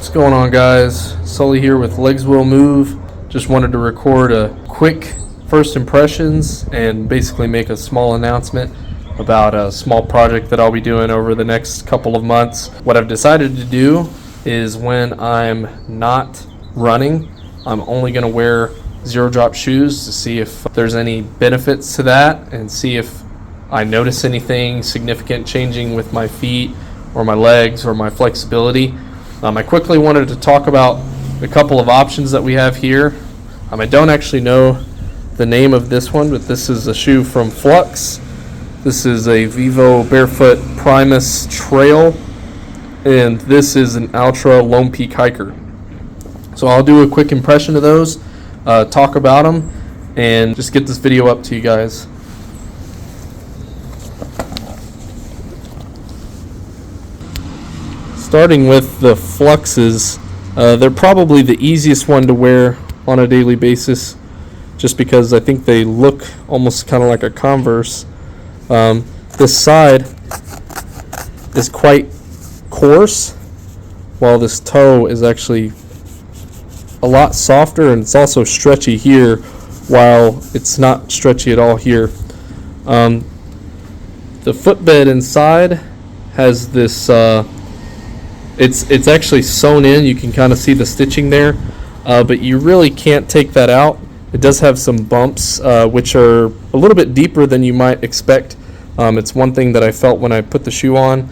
What's going on, guys? Sully here with Legs Will Move. Just wanted to record a quick first impressions and basically make a small announcement about a small project that I'll be doing over the next couple of months. What I've decided to do is when I'm not running, I'm only going to wear zero drop shoes to see if there's any benefits to that and see if I notice anything significant changing with my feet or my legs or my flexibility. I quickly wanted to talk about a couple of options that we have here. I don't actually know the name of this one, but this is a shoe from Flux. This is a Vivo Barefoot Primus Trail, and this is an Altra Lone Peak hiker. So I'll do a quick impression of those, talk about them, and just get this video up to you guys. Starting with the Fluxes, they're probably the easiest one to wear on a daily basis, just because I think they look almost kind of like a Converse. This side is quite coarse, while this toe is actually a lot softer, and it's also stretchy here, while it's not stretchy at all here. The footbed inside has this, it's actually sewn in. You can kind of see the stitching there, but you really can't take that out. It does have some bumps, which are a little bit deeper than you might expect. It's one thing that I felt when I put the shoe on.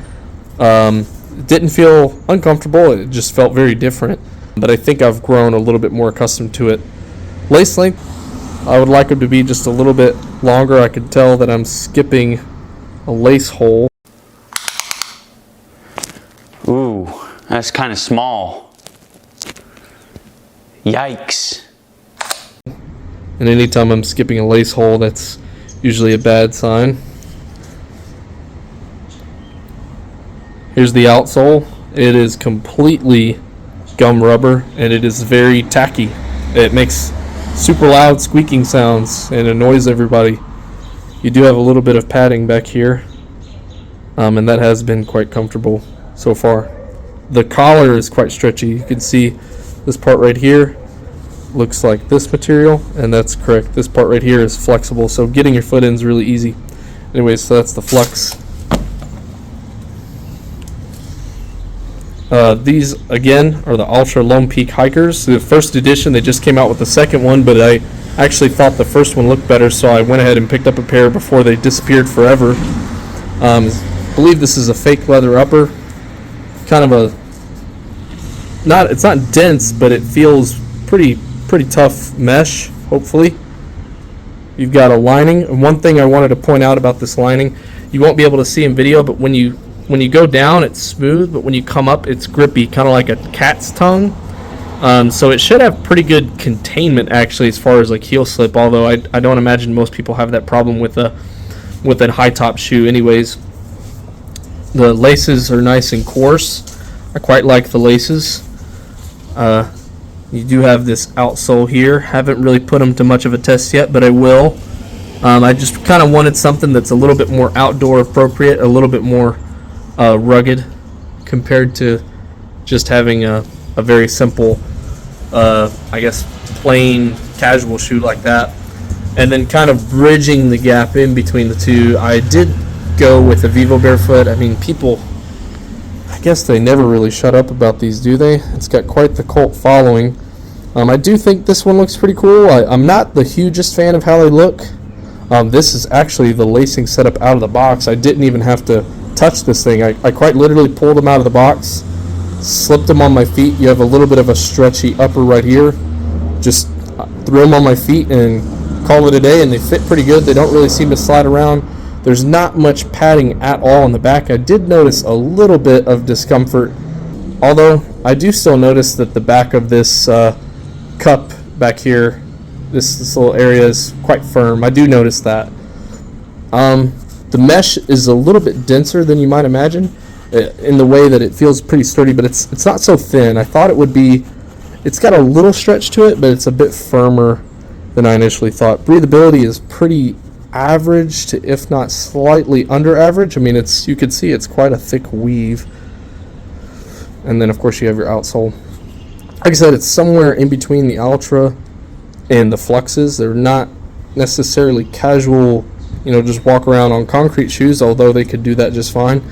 It didn't feel uncomfortable. It just felt very different. But I think I've grown a little bit more accustomed to it. Lace length, I would like them to be just a little bit longer. I could tell that I'm skipping a lace hole. Ooh, that's kind of small. Yikes. And anytime I'm skipping a lace hole, that's usually a bad sign. Here's the outsole. It is completely gum rubber, and it is very tacky. It makes super loud squeaking sounds and annoys everybody. You do have a little bit of padding back here, and that has been quite comfortable so far. The collar is quite stretchy. You can see this part right here looks like this material, and that's correct. This part right here is flexible, so getting your foot in is really easy. Anyways, so that's the Flux. These again are the Altra Lone Peak hikers. The first edition, they just came out with the second one, but I actually thought the first one looked better, so I went ahead and picked up a pair before they disappeared forever. I believe this is a fake leather upper. Kind of a it's not dense, but it feels pretty tough mesh. Hopefully, you've got a lining. And one thing I wanted to point out about this lining, you won't be able to see in video, but when you go down, it's smooth, but when you come up, it's grippy, kind of like a cat's tongue. So it should have pretty good containment, actually, as far as like heel slip. Although I don't imagine most people have that problem with a high top shoe. Anyways, the laces are nice and coarse. I quite like the laces. You do have this outsole here. Haven't really put them to much of a test yet, but I will. I just kind of wanted something that's a little bit more outdoor appropriate, a little bit more rugged compared to just having a very simple, I guess, plain casual shoe like that. And then kind of bridging the gap in between the two, I did go with a Vivo Barefoot. I mean, people, I guess they never really shut up about these, do they? It's got quite the cult following. I do think this one looks pretty cool. I'm not the hugest fan of how they look. This is actually the lacing setup out of the box. I didn't even have to touch this thing. I quite literally pulled them out of the box, slipped them on my feet. You have a little bit of a stretchy upper right here. Just threw them on my feet and call it a day, and they fit pretty good. They don't really seem to slide around. There's not much padding at all in the back. I did notice a little bit of discomfort, although I do still notice that the back of this cup back here, this little area is quite firm. I do notice that. The mesh is a little bit denser than you might imagine, in the way that it feels pretty sturdy, but it's not so thin. I thought it would be. It's got a little stretch to it, but it's a bit firmer than I initially thought. Breathability is pretty average to, if not slightly under average. I mean, you could see it's quite a thick weave. and then of course you have your outsole. Like I said, it's somewhere in between the Altra and the Fluxes. They're not necessarily casual, just walk around on concrete shoes, although they could do that just fine.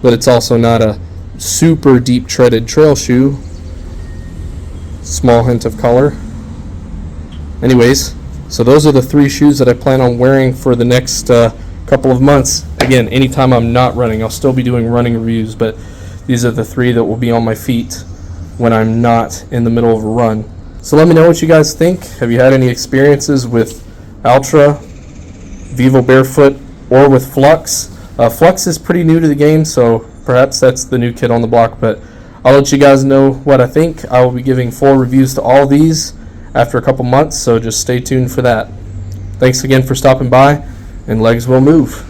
But it's also not a super deep treaded trail shoe. Small hint of color. Anyways, so those are the 3 shoes that I plan on wearing for the next couple of months. Again, anytime I'm not running, I'll still be doing running reviews, but these are the 3 that will be on my feet when I'm not in the middle of a run. So let me know what you guys think. Have you had any experiences with Altra, Vivo Barefoot, or with Flux? Flux is pretty new to the game, so perhaps that's the new kid on the block, but I'll let you guys know what I think. I will be giving full reviews to all these after a couple months, so just stay tuned for that. Thanks again for stopping by, and legs will move.